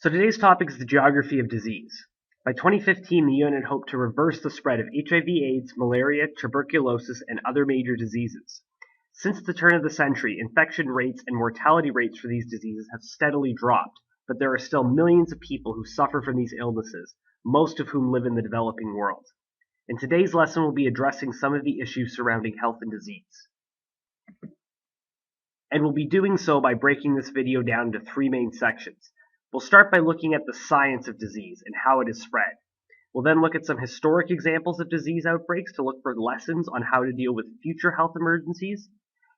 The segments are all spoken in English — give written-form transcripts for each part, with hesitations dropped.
So today's topic is the geography of disease. By 2015, the UN had hoped to reverse the spread of HIV/AIDS, malaria, tuberculosis, and other major diseases. Since the turn of the century, infection rates and mortality rates for these diseases have steadily dropped, but there are still millions of people who suffer from these illnesses, most of whom live in the developing world. In today's lesson, we'll be addressing some of the issues surrounding health and disease. And we'll be doing so by breaking this video down into three main sections. We'll start by looking at the science of disease and how it is spread. We'll then look at some historic examples of disease outbreaks to look for lessons on how to deal with future health emergencies.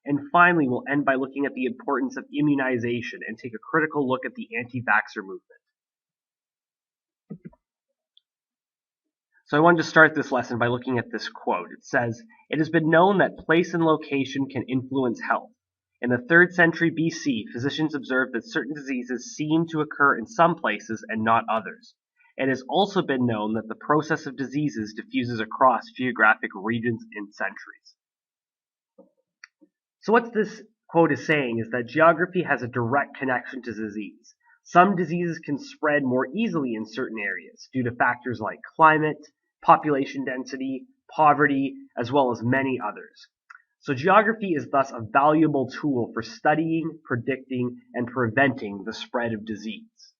And finally, we'll end by looking at the importance of immunization and take a critical look at the anti-vaxxer movement. So I wanted to start this lesson by looking at this quote. It says, "It has been known that place and location can influence health. In the 3rd century BC, physicians observed that certain diseases seem to occur in some places and not others. It has also been known that the process of diseases diffuses across geographic regions in centuries." So what this quote is saying is that geography has a direct connection to disease. Some diseases can spread more easily in certain areas due to factors like climate, population density, poverty, as well as many others. So geography is thus a valuable tool for studying, predicting, and preventing the spread of disease.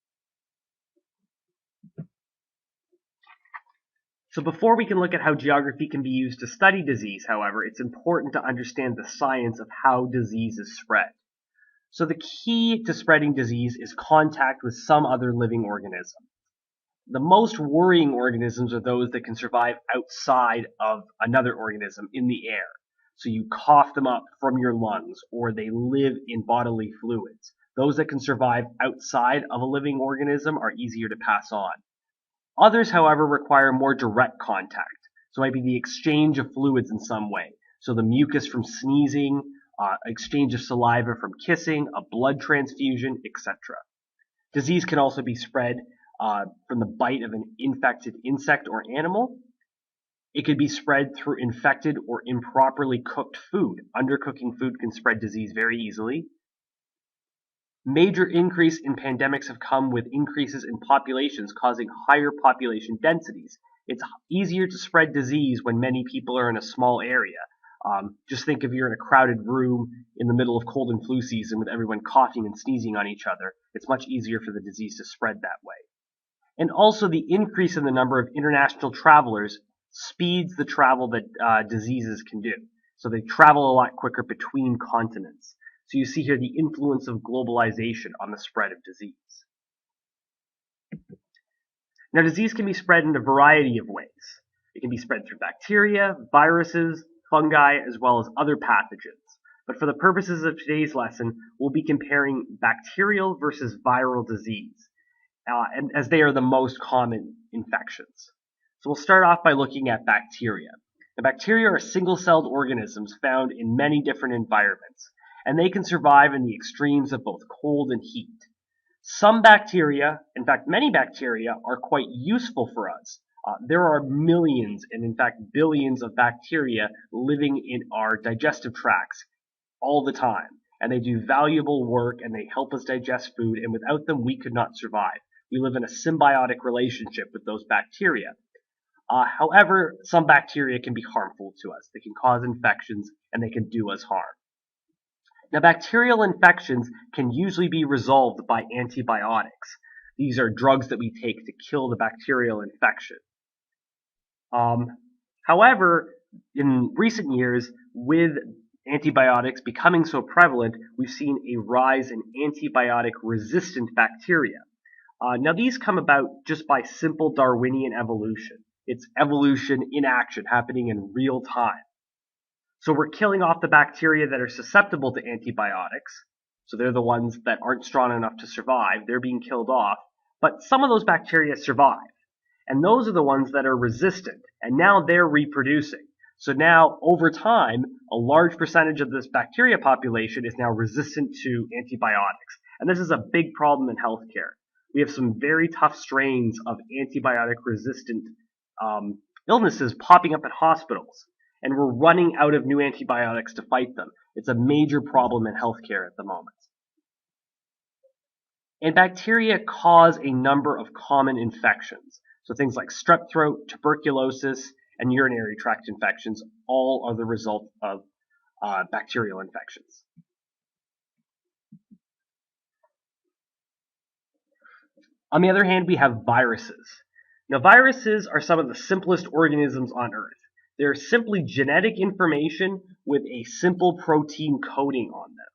So before we can look at how geography can be used to study disease, however, it's important to understand the science of how disease is spread. So the key to spreading disease is contact with some other living organism. The most worrying organisms are those that can survive outside of another organism in the air. So you cough them up from your lungs, or they live in bodily fluids. Those that can survive outside of a living organism are easier to pass on. Others, however, require more direct contact. So it might be the exchange of fluids in some way. So the mucus from sneezing, exchange of saliva from kissing, a blood transfusion, etc. Disease can also be spread from the bite of an infected insect or animal. It could be spread through infected or improperly cooked food. Undercooking food can spread disease very easily. Major increase in pandemics have come with increases in populations causing higher population densities. It's easier to spread disease when many people are in a small area. Just think if you're in a crowded room in the middle of cold and flu season with everyone coughing and sneezing on each other. It's much easier for the disease to spread that way. And also the increase in the number of international travelers speeds the travel that diseases can do. So they travel a lot quicker between continents. So you see here the influence of globalization on the spread of disease. Now, disease can be spread in a variety of ways. It can be spread through bacteria, viruses, fungi, as well as other pathogens. But for the purposes of today's lesson, we'll be comparing bacterial versus viral disease, and as they are the most common infections. So we'll start off by looking at bacteria. Now, bacteria are single-celled organisms found in many different environments, and they can survive in the extremes of both cold and heat. Some bacteria, in fact many bacteria, are quite useful for us. There are millions and in fact billions of bacteria living in our digestive tracts all the time, and they do valuable work and they help us digest food, and without them we could not survive. We live in a symbiotic relationship with those bacteria. However, some bacteria can be harmful to us. They can cause infections and they can do us harm. Now, bacterial infections can usually be resolved by antibiotics. These are drugs that we take to kill the bacterial infection. However, in recent years, with antibiotics becoming so prevalent, we've seen a rise in antibiotic-resistant bacteria. Now, these come about just by simple Darwinian evolution. It's evolution in action, happening in real time. So we're killing off the bacteria that are susceptible to antibiotics. So they're the ones that aren't strong enough to survive. They're being killed off. But some of those bacteria survive. And those are the ones that are resistant. And now they're reproducing. So now, over time, a large percentage of this bacteria population is now resistant to antibiotics. And this is a big problem in healthcare. We have some very tough strains of antibiotic-resistant illnesses popping up at hospitals. And we're running out of new antibiotics to fight them. It's a major problem in healthcare at the moment. And bacteria cause a number of common infections. So things like strep throat, tuberculosis, and urinary tract infections all are the result of bacterial infections. On the other hand, we have viruses. Now, viruses are some of the simplest organisms on Earth. They're simply genetic information with a simple protein coding on them.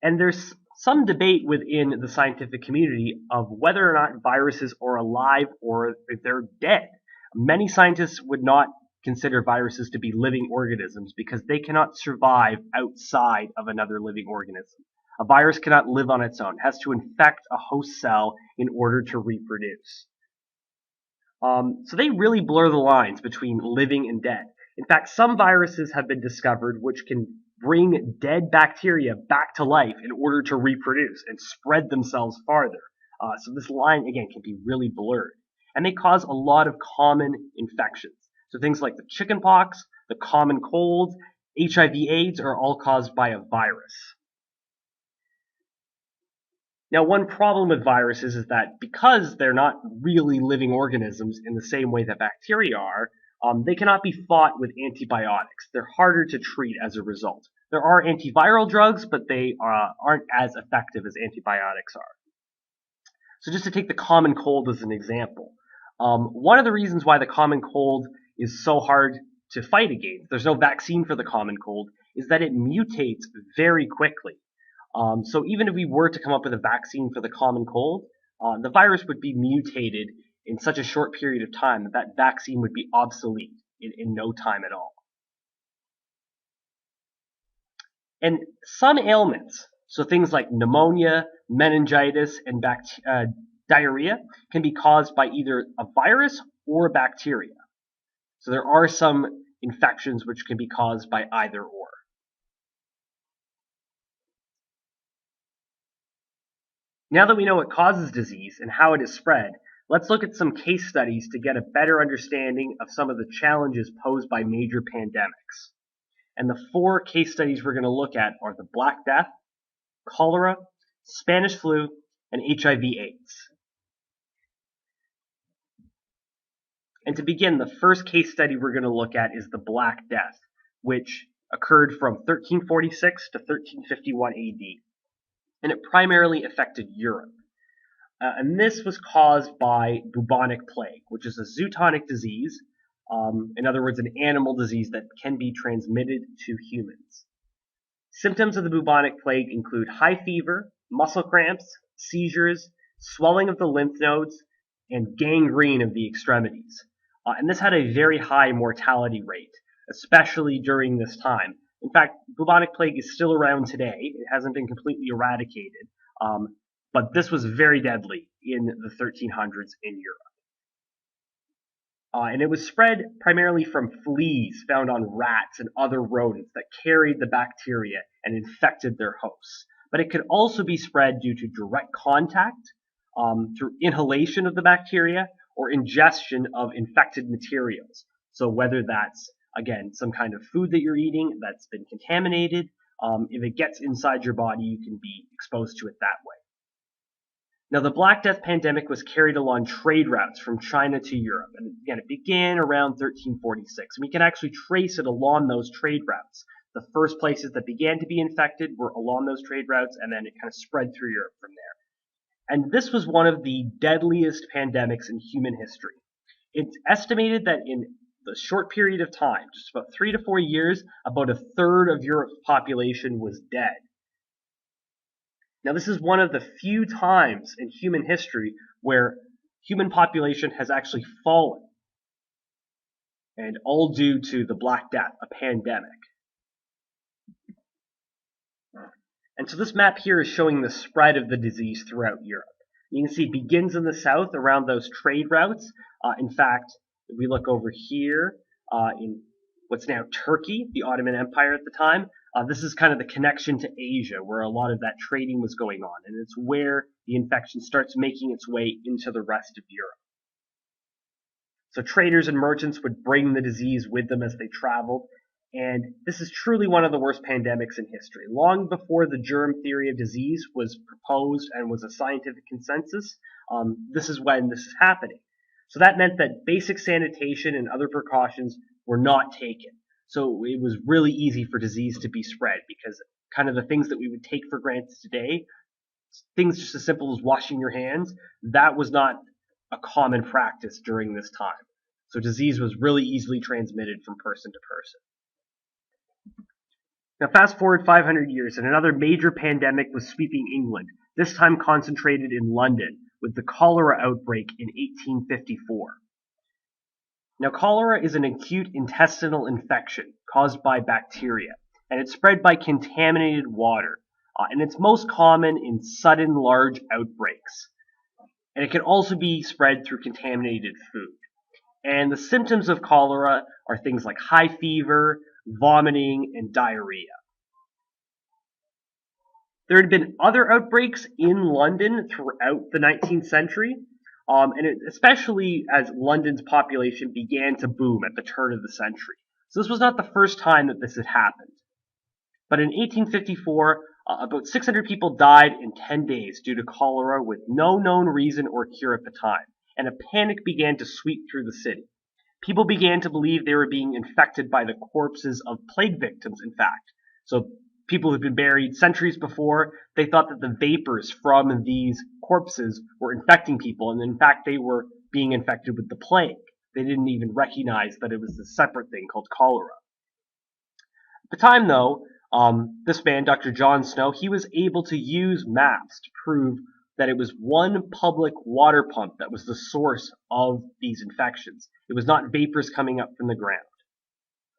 And there's some debate within the scientific community of whether or not viruses are alive or if they're dead. Many scientists would not consider viruses to be living organisms because they cannot survive outside of another living organism. A virus cannot live on its own. It has to infect a host cell in order to reproduce. So they really blur the lines between living and dead. In fact, some viruses have been discovered which can bring dead bacteria back to life in order to reproduce and spread themselves farther. So this line, again, can be really blurred. And they cause a lot of common infections. So things like the chickenpox, the common cold, HIV/AIDS are all caused by a virus. Now, one problem with viruses is that because they're not really living organisms in the same way that bacteria are, they cannot be fought with antibiotics. They're harder to treat as a result. There are antiviral drugs, but they aren't as effective as antibiotics are. So just to take the common cold as an example, one of the reasons why the common cold is so hard to fight against, there's no vaccine for the common cold, is that it mutates very quickly. So even if we were to come up with a vaccine for the common cold, the virus would be mutated in such a short period of time that that vaccine would be obsolete in no time at all. And some ailments, so things like pneumonia, meningitis, and diarrhea, can be caused by either a virus or a bacteria. So there are some infections which can be caused by either or. Now that we know what causes disease and how it is spread, let's look at some case studies to get a better understanding of some of the challenges posed by major pandemics. And the 4 case studies we're going to look at are the Black Death, cholera, Spanish flu, and HIV/AIDS. And to begin, the first case study we're going to look at is the Black Death, which occurred from 1346 to 1351 AD. And it primarily affected Europe. And this was caused by bubonic plague, which is a zootonic disease, in other words, an animal disease that can be transmitted to humans. Symptoms of the bubonic plague include high fever, muscle cramps, seizures, swelling of the lymph nodes, and gangrene of the extremities. And this had a very high mortality rate, especially during this time. In fact, bubonic plague is still around today. It hasn't been completely eradicated, but this was very deadly in the 1300s in Europe. And it was spread primarily from fleas found on rats and other rodents that carried the bacteria and infected their hosts. But it could also be spread due to direct contact, through inhalation of the bacteria, or ingestion of infected materials. So whether that's, again, some kind of food that you're eating that's been contaminated, if it gets inside your body, you can be exposed to it that way. Now, the Black Death pandemic was carried along trade routes from China to Europe. And again, it began around 1346. And we can actually trace it along those trade routes. The first places that began to be infected were along those trade routes, and then it kind of spread through Europe from there. And this was one of the deadliest pandemics in human history. It's estimated that in the short period of time, just about 3 to 4 years, about 1/3 of Europe's population was dead. Now, this is one of the few times in human history where human population has actually fallen, and all due to the Black Death, a pandemic. And so this map here is showing the spread of the disease throughout Europe. You can see it begins in the south around those trade routes. In fact, if we look over here in what's now Turkey, the Ottoman Empire at the time, this is kind of the connection to Asia where a lot of that trading was going on. And it's where the infection starts making its way into the rest of Europe. So traders and merchants would bring the disease with them as they traveled. And this is truly one of the worst pandemics in history. Long before the germ theory of disease was proposed and was a scientific consensus, this is when this is happening. So that meant that basic sanitation and other precautions were not taken. So it was really easy for disease to be spread because kind of the things that we would take for granted today, things just as simple as washing your hands, that was not a common practice during this time. So disease was really easily transmitted from person to person. Now fast forward 500 years and another major pandemic was sweeping England, this time concentrated in London with the cholera outbreak in 1854. Now cholera is an acute intestinal infection caused by bacteria, and it's spread by contaminated water, and it's most common in sudden large outbreaks. And it can also be spread through contaminated food. And the symptoms of cholera are things like high fever, vomiting, and diarrhea. There had been other outbreaks in London throughout the 19th century, especially as London's population began to boom at the turn of the century. So this was not the first time that this had happened. But in 1854, about 600 people died in 10 days due to cholera with no known reason or cure at the time, and a panic began to sweep through the city. People began to believe they were being infected by the corpses of plague victims, in fact. So people who'd been buried centuries before, they thought that the vapors from these corpses were infecting people, and in fact they were being infected with the plague. They didn't even recognize that it was a separate thing called cholera. At the time, though, this man, Dr. John Snow, he was able to use maps to prove that it was one public water pump that was the source of these infections. It was not vapors coming up from the ground.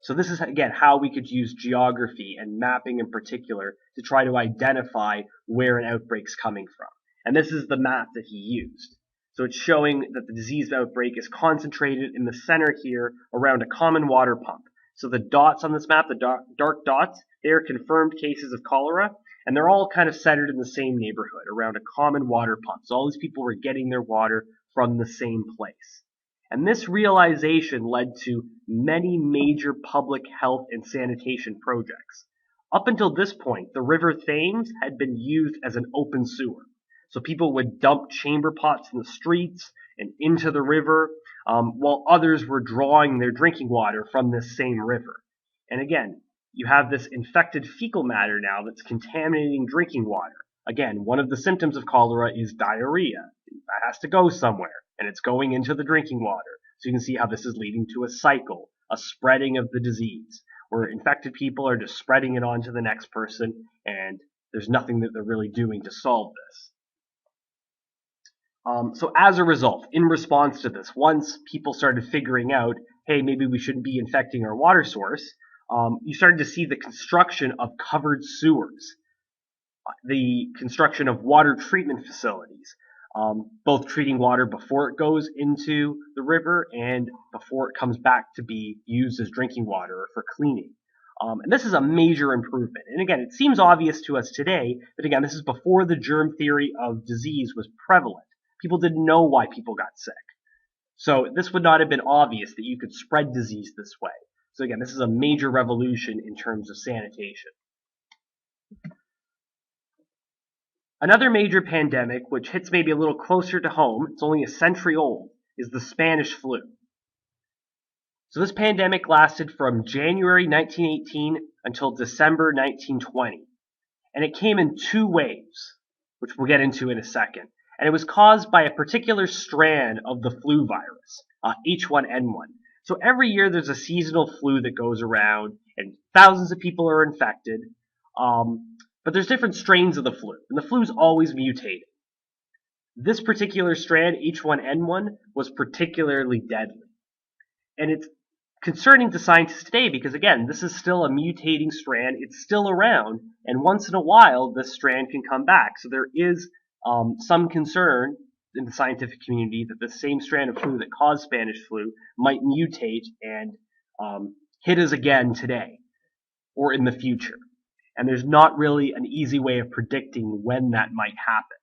So this is, again, how we could use geography and mapping in particular to try to identify where an outbreak's coming from. And this is the map that he used. So it's showing that the disease outbreak is concentrated in the center here around a common water pump. So the dots on this map, the dark dots, they are confirmed cases of cholera, and they're all kind of centered in the same neighborhood around a common water pump. So all these people were getting their water from the same place. And this realization led to many major public health and sanitation projects. Up until this point, the River Thames had been used as an open sewer. So people would dump chamber pots in the streets and into the river, while others were drawing their drinking water from this same river. And again, you have this infected fecal matter now that's contaminating drinking water. Again, one of the symptoms of cholera is diarrhea. That has to go somewhere, and it's going into the drinking water. So you can see how this is leading to a cycle, a spreading of the disease, where infected people are just spreading it on to the next person, and there's nothing that they're really doing to solve this. So as a result, in response to this, once people started figuring out, hey, maybe we shouldn't be infecting our water source, you started to see the construction of covered sewers, the construction of water treatment facilities, both treating water before it goes into the river and before it comes back to be used as drinking water or for cleaning. And this is a major improvement. And again, it seems obvious to us today, but again, this is before the germ theory of disease was prevalent. People didn't know why people got sick. So this would not have been obvious that you could spread disease this way. So again, this is a major revolution in terms of sanitation. Another major pandemic, which hits maybe a little closer to home, it's only a century old, is the Spanish flu. So this pandemic lasted from January 1918 until December 1920. And it came in two waves, which we'll get into in a second. And it was caused by a particular strand of the flu virus, H1N1. So every year there's a seasonal flu that goes around, and thousands of people are infected. But there's different strains of the flu, and the flu's always mutating. This particular strand, H1N1, was particularly deadly. And it's concerning to scientists today because, again, this is still a mutating strand. It's still around, and once in a while, this strand can come back. So there is some concern in the scientific community that the same strand of flu that caused Spanish flu might mutate and hit us again today or in the future. And there's not really an easy way of predicting when that might happen.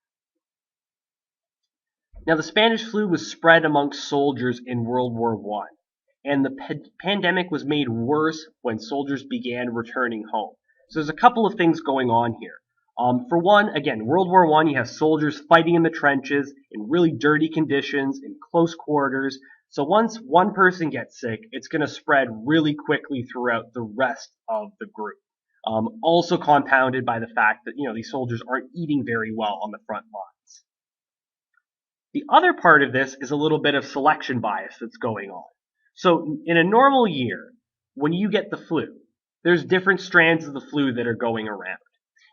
Now, the Spanish flu was spread amongst soldiers in World War I. and the pandemic was made worse when soldiers began returning home. So there's a couple of things going on here. For one, again, World War I, you have soldiers fighting in the trenches in really dirty conditions, in close quarters. So once one person gets sick, it's going to spread really quickly throughout the rest of the group. Also compounded by the fact that, these soldiers aren't eating very well on the front lines. The other part of this is a little bit of selection bias that's going on. So in a normal year, when you get the flu, there's different strands of the flu that are going around.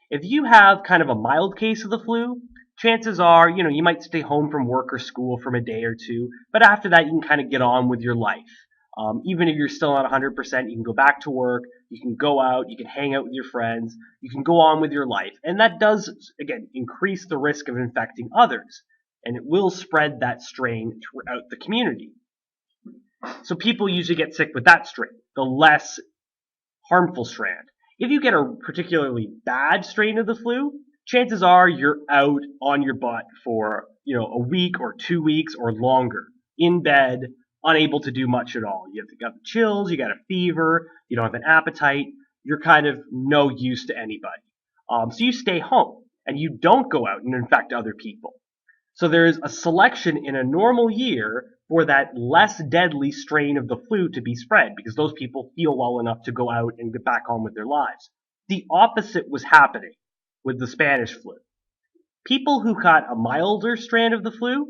If you have kind of a mild case of the flu, chances are, you might stay home from work or school for a day or two, but after that, you can kind of get on with your life. Even if you're still not 100%, you can go back to work, you can go out, you can hang out with your friends, you can go on with your life. And that does, again, increase the risk of infecting others. And it will spread that strain throughout the community. So people usually get sick with that strain, the less harmful strand. If you get a particularly bad strain of the flu, chances are you're out on your butt for, a week or 2 weeks or longer, in bed, unable to do much at all. You got the chills, you got a fever, you don't have an appetite, you're kind of no use to anybody. So you stay home and you don't go out and infect other people. So there's a selection in a normal year for that less deadly strain of the flu to be spread because those people feel well enough to go out and get back on with their lives. The opposite was happening with the Spanish flu. People who got a milder strand of the flu,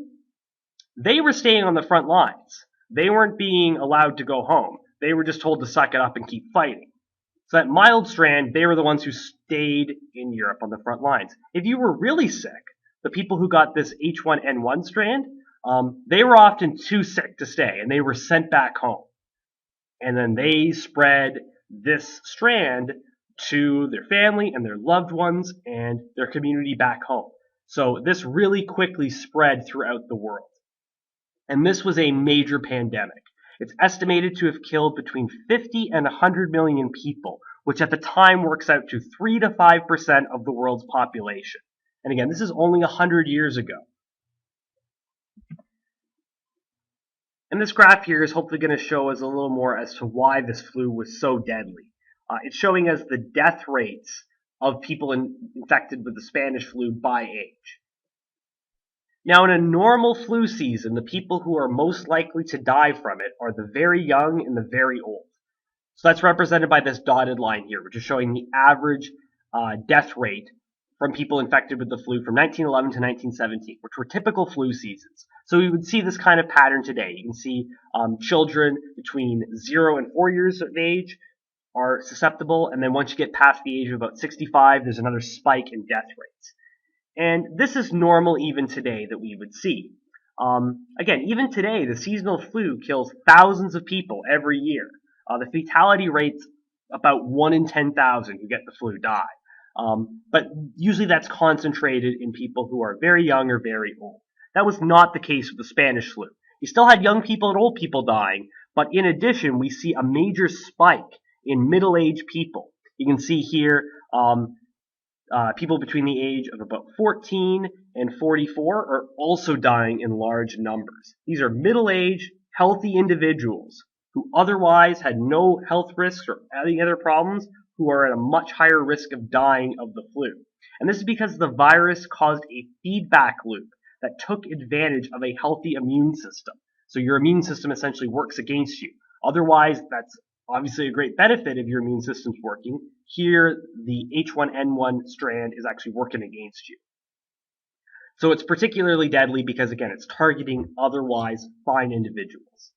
they were staying on the front lines. They weren't being allowed to go home. They were just told to suck it up and keep fighting. So that mild strand, they were the ones who stayed in Europe on the front lines. If you were really sick, the people who got this H1N1 strand, they were often too sick to stay, and they were sent back home. And then they spread this strand to their family and their loved ones and their community back home. So this really quickly spread throughout the world. And this was a major pandemic. It's estimated to have killed between 50 and 100 million people, which at the time works out to 3 to 5% of the world's population. And again, this is only 100 years ago. And this graph here is hopefully going to show us a little more as to why this flu was so deadly. It's showing us the death rates of people infected with the Spanish flu by age. Now, in a normal flu season, the people who are most likely to die from it are the very young and the very old. So that's represented by this dotted line here, which is showing the average death rate from people infected with the flu from 1911 to 1917, which were typical flu seasons. So we would see this kind of pattern today. You can see children between 0 and 4 years of age are susceptible, and then once you get past the age of about 65, there's another spike in death rates. And this is normal even today that we would see. Again, even today, the seasonal flu kills thousands of people every year. The fatality rate's about 1 in 10,000 who get the flu die. But usually that's concentrated in people who are very young or very old. That was not the case with the Spanish flu. You still had young people and old people dying, but in addition, we see a major spike in middle-aged people. You can see here people between the age of about 14 and 44 are also dying in large numbers. These are middle-aged, healthy individuals who otherwise had no health risks or any other problems, who are at a much higher risk of dying of the flu. And this is because the virus caused a feedback loop that took advantage of a healthy immune system. So your immune system essentially works against you. Otherwise, that's obviously a great benefit if your immune system's working. Here, the H1N1 strand is actually working against you. So it's particularly deadly because, again, it's targeting otherwise fine individuals.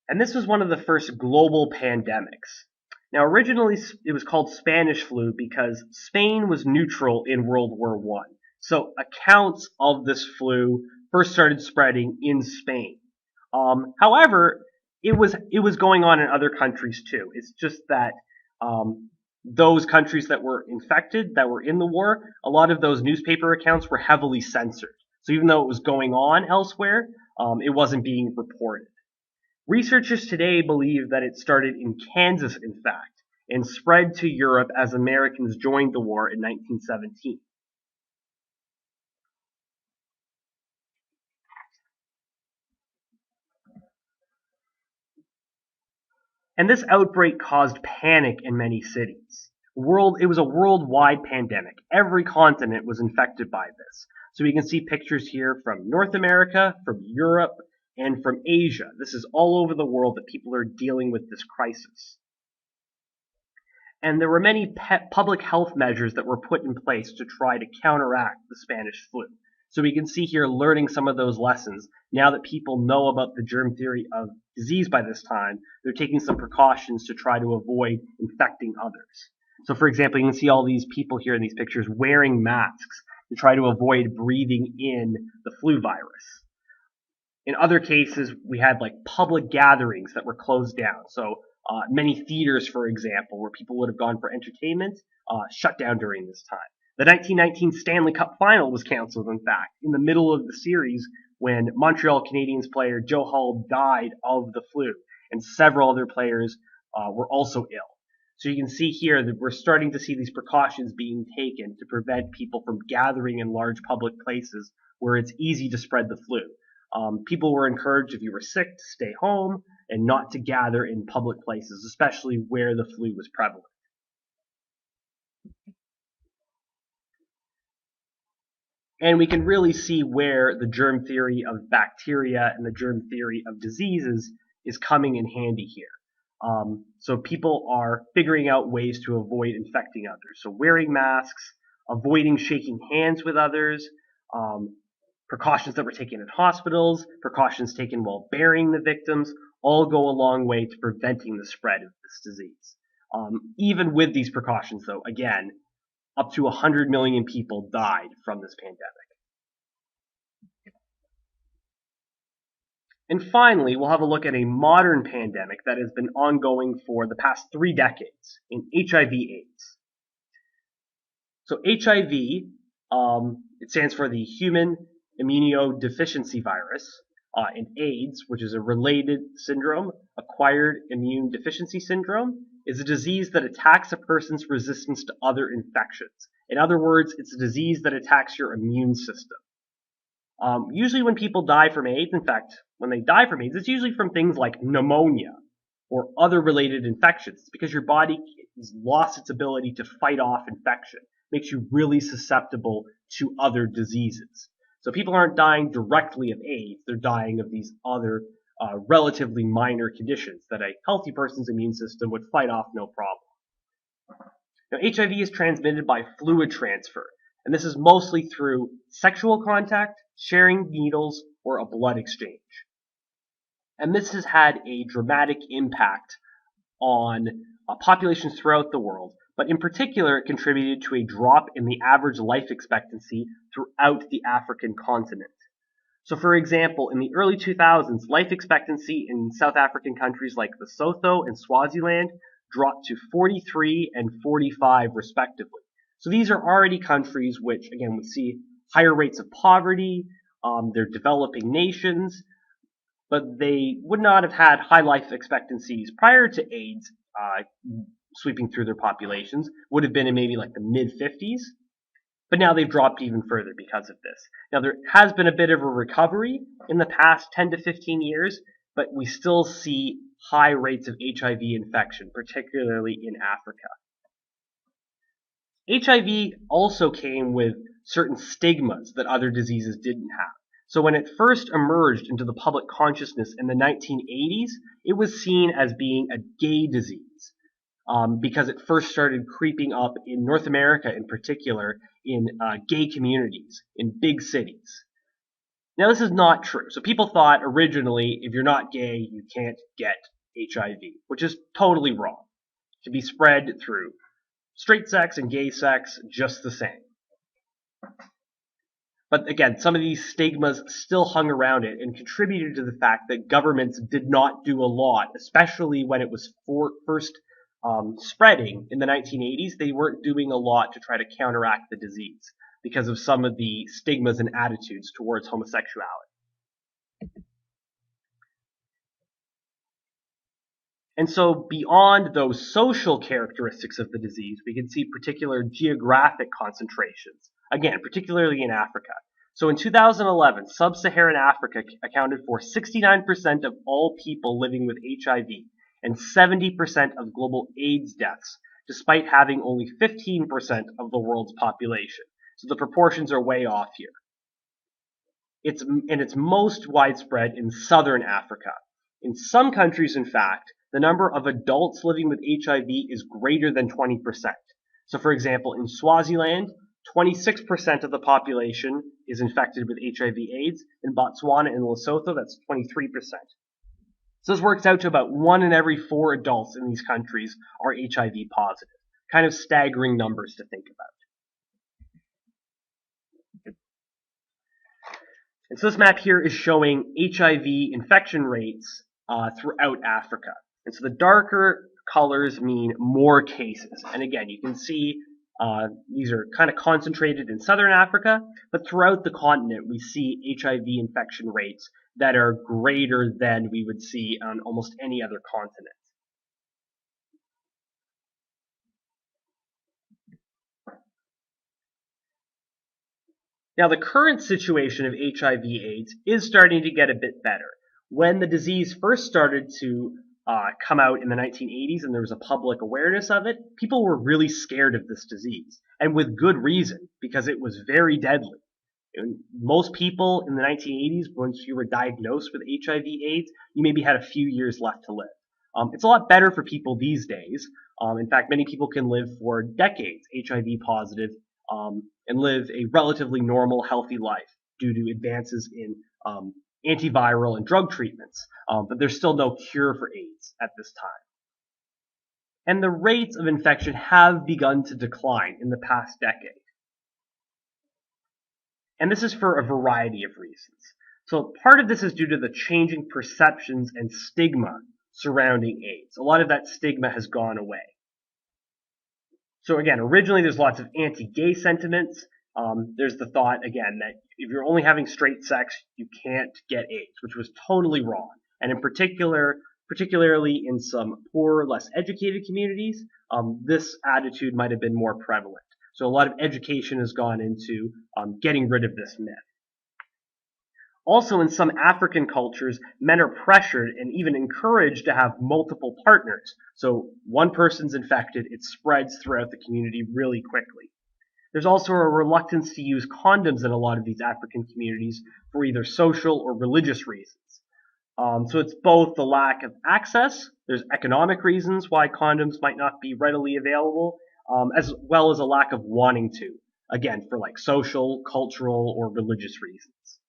And this was one of the first global pandemics. Now, originally it was called Spanish flu because Spain was neutral in World War I. So accounts of this flu first started spreading in Spain. However, it was going on in other countries too. It's just that those countries that were infected, that were in the war, a lot of those newspaper accounts were heavily censored. So even though it was going on elsewhere, it wasn't being reported. Researchers today believe that it started in Kansas, in fact, and spread to Europe as Americans joined the war in 1917. And this outbreak caused panic in many cities. It was a worldwide pandemic. Every continent was infected by this. So we can see pictures here from North America, from Europe, and from Asia. This is all over the world that people are dealing with this crisis. And there were many public health measures that were put in place to try to counteract the Spanish flu. So we can see here learning some of those lessons. Now that people know about the germ theory of disease by this time, they're taking some precautions to try to avoid infecting others. So for example, you can see all these people here in these pictures wearing masks to try to avoid breathing in the flu virus. In other cases, we had like public gatherings that were closed down. So many theaters, for example, where people would have gone for entertainment, shut down during this time. The 1919 Stanley Cup final was canceled, in fact, in the middle of the series when Montreal Canadiens player Joe Hall died of the flu, and several other players were also ill. So you can see here that we're starting to see these precautions being taken to prevent people from gathering in large public places where it's easy to spread the flu. People were encouraged, if you were sick, to stay home and not to gather in public places, especially where the flu was prevalent. And we can really see where the germ theory of bacteria and the germ theory of diseases is coming in handy here. So people are figuring out ways to avoid infecting others. So wearing masks, avoiding shaking hands with others, precautions that were taken in hospitals, precautions taken while burying the victims, all go a long way to preventing the spread of this disease. Even with these precautions, though, again, up to 100 million people died from this pandemic. And finally, we'll have a look at a modern pandemic that has been ongoing for the past 3 decades in HIV/AIDS. So HIV, it stands for the Human Immunodeficiency Virus, and AIDS, which is a related syndrome, acquired immune deficiency syndrome, is a disease that attacks a person's resistance to other infections. In other words, it's a disease that attacks your immune system. Usually when people die from AIDS, in fact, when they die from AIDS, it's usually from things like pneumonia or other related infections. It's because your body has lost its ability to fight off infection. It makes you really susceptible to other diseases. So people aren't dying directly of AIDS, they're dying of these other relatively minor conditions that a healthy person's immune system would fight off no problem. Now, HIV is transmitted by fluid transfer, and this is mostly through sexual contact, sharing needles, or a blood exchange. And this has had a dramatic impact on populations throughout the world, but in particular it contributed to a drop in the average life expectancy throughout the African continent. So for example, in the early 2000s, life expectancy in South African countries like Lesotho and Swaziland dropped to 43 and 45 respectively. So these are already countries which, again, we see higher rates of poverty, they're developing nations, but they would not have had high life expectancies prior to AIDS sweeping through their populations, would have been in maybe like the mid-50s, but now they've dropped even further because of this. Now there has been a bit of a recovery in the past 10 to 15 years, but we still see high rates of HIV infection, particularly in Africa. HIV also came with certain stigmas that other diseases didn't have. So when it first emerged into the public consciousness in the 1980s, it was seen as being a gay disease because it first started creeping up in North America in particular in gay communities in big cities. Now this is not true. So people thought originally if you're not gay, you can't get HIV, which is totally wrong. It can be spread through straight sex and gay sex just the same. But again, some of these stigmas still hung around it and contributed to the fact that governments did not do a lot, especially when it was first spreading in the 1980s. They weren't doing a lot to try to counteract the disease because of some of the stigmas and attitudes towards homosexuality. And so beyond those social characteristics of the disease, we can see particular geographic concentrations, again, particularly in Africa. So in 2011, sub-Saharan Africa accounted for 69% of all people living with HIV, and 70% of global AIDS deaths, despite having only 15% of the world's population. So the proportions are way off here. It's most widespread in southern Africa. In some countries, in fact, the number of adults living with HIV is greater than 20%. So for example, in Swaziland, 26% of the population is infected with HIV/AIDS. In Botswana and Lesotho, that's 23%. So this works out to about 1 in every 4 adults in these countries are HIV positive. Kind of staggering numbers to think about. And so this map here is showing HIV infection rates throughout Africa. And so the darker colors mean more cases. And again, you can see these are kind of concentrated in southern Africa, but throughout the continent we see HIV infection rates that are greater than we would see on almost any other continent. Now, the current situation of HIV/AIDS is starting to get a bit better. When the disease first started to come out in the 1980s and there was a public awareness of it, people were really scared of this disease, and with good reason, because it was very deadly. And most people in the 1980s, once you were diagnosed with HIV/AIDS, you maybe had a few years left to live. It's a lot better for people these days. In fact, many people can live for decades HIV positive and live a relatively normal, healthy life due to advances in antiviral and drug treatments. But there's still no cure for AIDS at this time. And the rates of infection have begun to decline in the past decade. And this is for a variety of reasons. So part of this is due to the changing perceptions and stigma surrounding AIDS. A lot of that stigma has gone away. So again, originally there's lots of anti-gay sentiments. There's the thought, again, that if you're only having straight sex, you can't get AIDS, which was totally wrong. And in particularly in some poor, less educated communities, this attitude might have been more prevalent. So a lot of education has gone into getting rid of this myth. Also, in some African cultures, men are pressured and even encouraged to have multiple partners. So one person's infected, it spreads throughout the community really quickly. There's also a reluctance to use condoms in a lot of these African communities for either social or religious reasons. So it's both the lack of access, there's economic reasons why condoms might not be readily available, as well as a lack of wanting to, again, for like social, cultural, or religious reasons.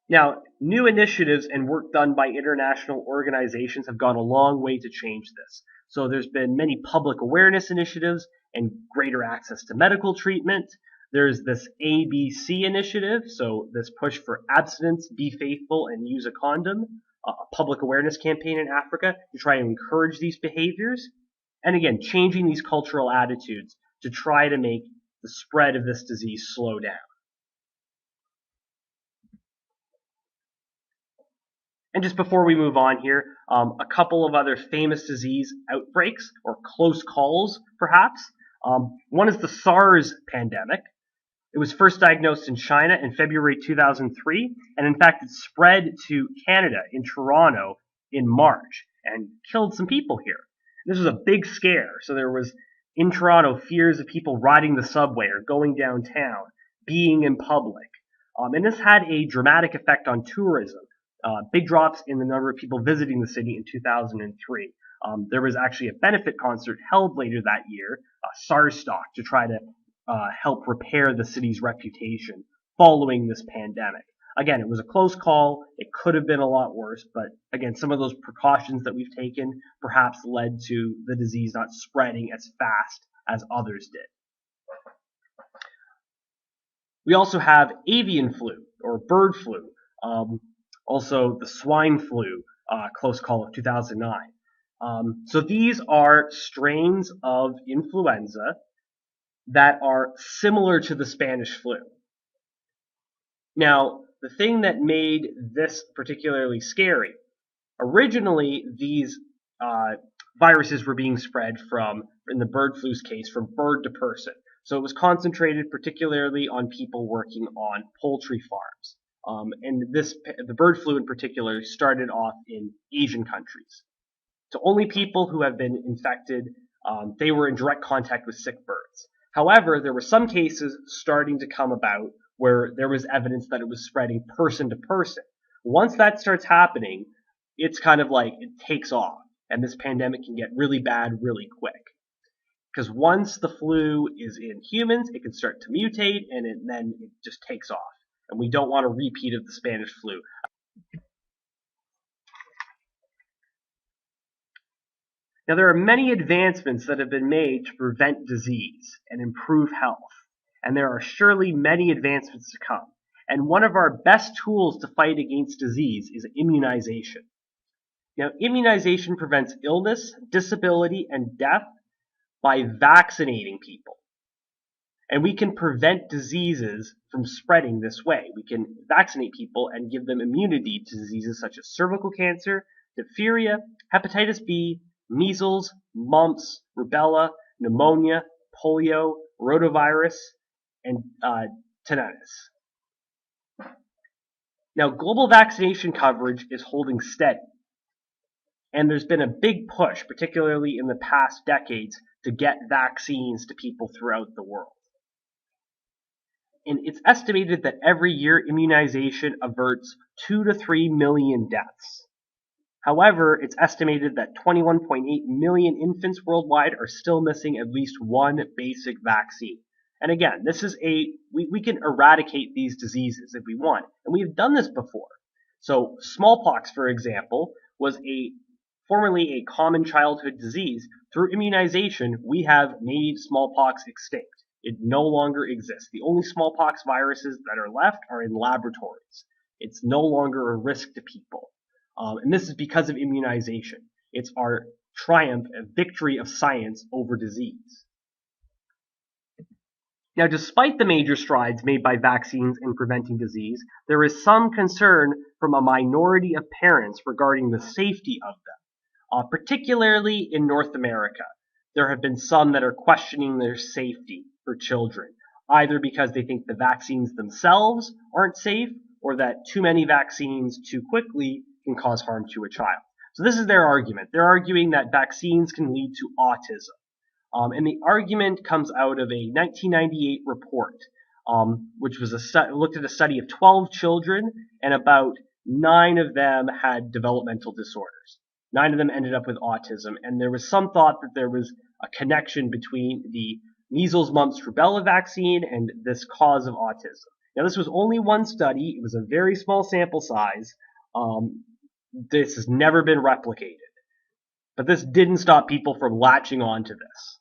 Now, new initiatives and work done by international organizations have gone a long way to change this. So there's been many public awareness initiatives and greater access to medical treatment. There's this ABC initiative, so this push for abstinence, be faithful, and use a condom, a public awareness campaign in Africa to try and encourage these behaviors. And again, changing these cultural attitudes to try to make the spread of this disease slow down. And just before we move on here, a couple of other famous disease outbreaks, or close calls, perhaps. One is the SARS pandemic. It was first diagnosed in China in February 2003, and in fact it spread to Canada in Toronto in March and killed some people here. This was a big scare, so there was, in Toronto, fears of people riding the subway or going downtown, being in public. And this had a dramatic effect on tourism. Big drops in the number of people visiting the city in 2003. There was actually a benefit concert held later that year, SARS-Stock, to try to help repair the city's reputation following this pandemic. Again, it was a close call. It could have been a lot worse, but again, some of those precautions that we've taken perhaps led to the disease not spreading as fast as others did. We also have avian flu, or bird flu. Also, the swine flu, close call of 2009. So these are strains of influenza that are similar to the Spanish flu. Now, the thing that made this particularly scary, originally these viruses were being spread from, in the bird flu's case, from bird to person. So it was concentrated particularly on people working on poultry farms. And the bird flu in particular started off in Asian countries. So only people who have been infected, they were in direct contact with sick birds. However, there were some cases starting to come about where there was evidence that it was spreading person to person. Once that starts happening, it's kind of like it takes off, and this pandemic can get really bad really quick. Because once the flu is in humans, it can start to mutate, and then it just takes off. And we don't want a repeat of the Spanish flu. Now, there are many advancements that have been made to prevent disease and improve health, and there are surely many advancements to come. And one of our best tools to fight against disease is immunization. Now, immunization prevents illness, disability, and death by vaccinating people. And we can prevent diseases from spreading this way. We can vaccinate people and give them immunity to diseases such as cervical cancer, diphtheria, hepatitis B, measles, mumps, rubella, pneumonia, polio, rotavirus, and tetanus. Now, global vaccination coverage is holding steady, and there's been a big push, particularly in the past decades, to get vaccines to people throughout the world. And it's estimated that every year immunization averts 2 to 3 million deaths. However, it's estimated that 21.8 million infants worldwide are still missing at least one basic vaccine. And again, this is we can eradicate these diseases if we want. And we've done this before. So smallpox, for example, was formerly a common childhood disease. Through immunization, we have made smallpox extinct. It no longer exists. The only smallpox viruses that are left are in laboratories. It's no longer a risk to people. And this is because of immunization. It's our triumph, a victory of science over disease. Now, despite the major strides made by vaccines in preventing disease, there is some concern from a minority of parents regarding the safety of them, particularly in North America. There have been some that are questioning their safety for children, either because they think the vaccines themselves aren't safe or that too many vaccines too quickly can cause harm to a child. So this is their argument. They're arguing that vaccines can lead to autism. And the argument comes out of a 1998 report, which was looked at a study of 12 children, and about 9 of them had developmental disorders. 9 of them ended up with autism, and there was some thought that there was a connection between the measles, mumps, rubella vaccine and this cause of autism. Now, this was only one study. It was a very small sample size. This has never been replicated. But this didn't stop people from latching on to this.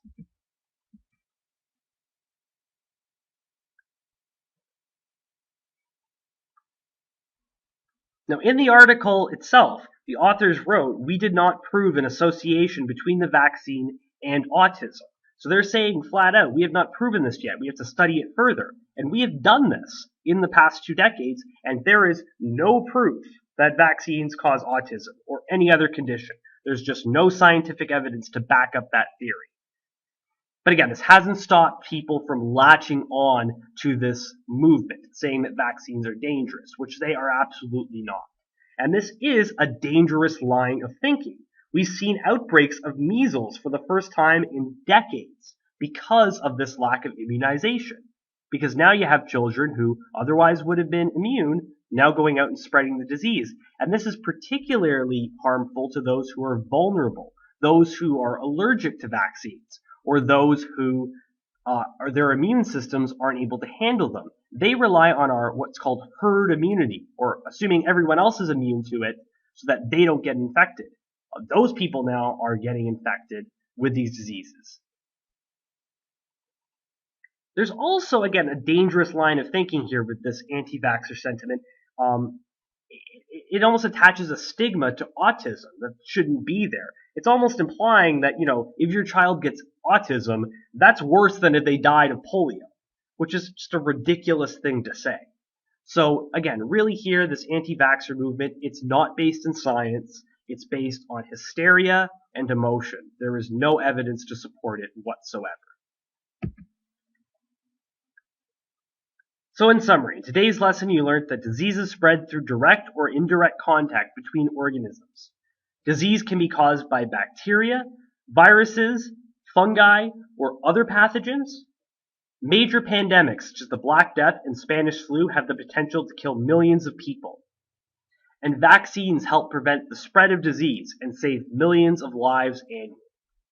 Now, in the article itself, the authors wrote, "We did not prove an association between the vaccine and autism." So they're saying flat out, we have not proven this yet. We have to study it further. And we have done this in the past 2 decades, and there is no proof that vaccines cause autism or any other condition. There's just no scientific evidence to back up that theory. But again, this hasn't stopped people from latching on to this movement, saying that vaccines are dangerous, which they are absolutely not. And this is a dangerous line of thinking. We've seen outbreaks of measles for the first time in decades because of this lack of immunization. Because now you have children who otherwise would have been immune now going out and spreading the disease. And this is particularly harmful to those who are vulnerable, those who are allergic to vaccines, or those who their immune systems aren't able to handle them. They rely on what's called herd immunity, or assuming everyone else is immune to it so that they don't get infected. Those people now are getting infected with these diseases. There's also, again, a dangerous line of thinking here with this anti-vaxxer sentiment. It almost attaches a stigma to autism that shouldn't be there. It's almost implying that, if your child gets autism, that's worse than if they died of polio, which is just a ridiculous thing to say. So again, really here, this anti-vaxxer movement, it's not based in science. It's based on hysteria and emotion. There is no evidence to support it whatsoever. So in summary, in today's lesson you learned that diseases spread through direct or indirect contact between organisms. Disease can be caused by bacteria, viruses, fungi, or other pathogens. Major pandemics, such as the Black Death and Spanish flu, have the potential to kill millions of people. And vaccines help prevent the spread of disease and save millions of lives annually.